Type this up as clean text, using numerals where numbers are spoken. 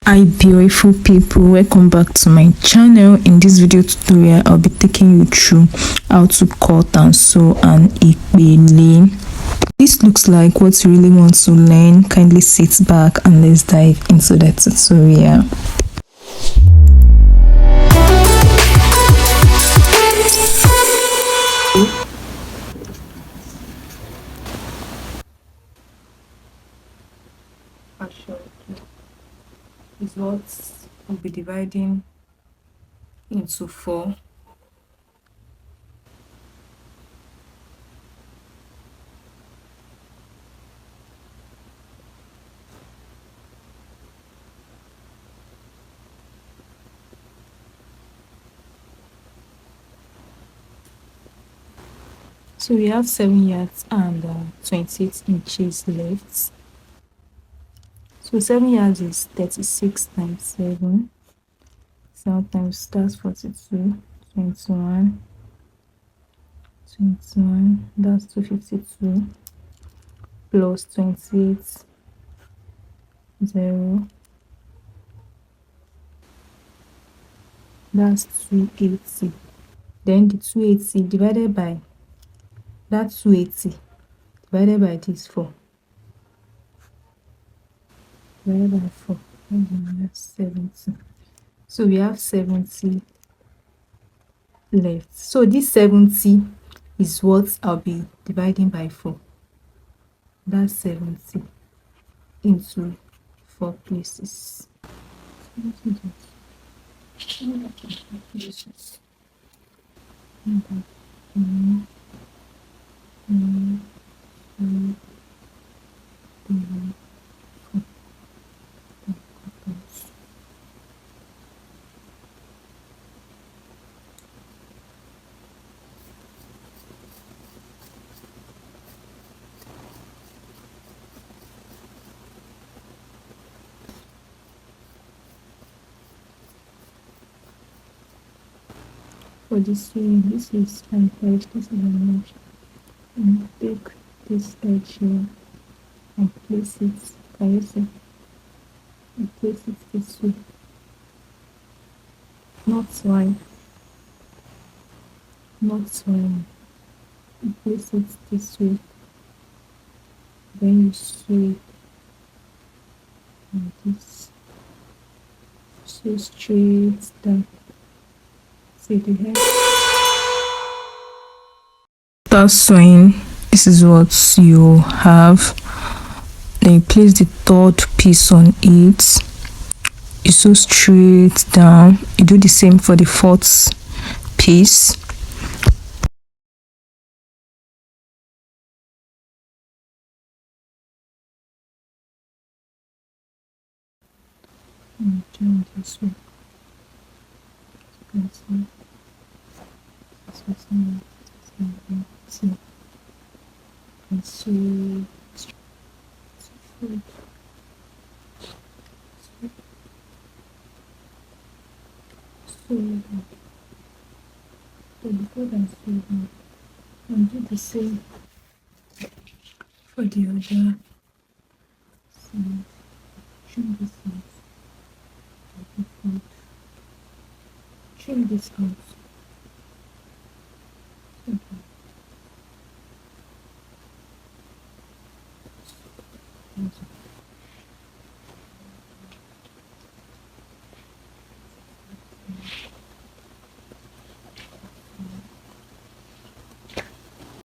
Hi beautiful people, welcome back to my channel. In this video tutorial I'll be taking you through how to cut and sew an ipele. This looks like what you really want to learn. Kindly sit back and let's dive into the tutorial. Is what we'll be dividing into 4. So we have 7 yards and 28 inches left. So 7 yards is 36 times 7. 7 times that's 42, 21, 21, that's 252, plus 28, 0, that's 280. Then the 280 divided by that 280 divided by this 4. Divided by 4, that's 70. So we have 70 left. So this 70 is what I'll be dividing by 4. That's 70 into 4 places. For this way, this is my edge, this is my edge. And take this edge here and place it, can you see? And place it this way. Not wide. Not wide. And place it this way. Then you sew it like this. Sew straight down. See the head. After sewing, this is what you have. Then you place the third piece on it. You sew straight down. You do the same for the fourth piece. And join this way. And so and do the same for the other side. Trim this out. Trim this out.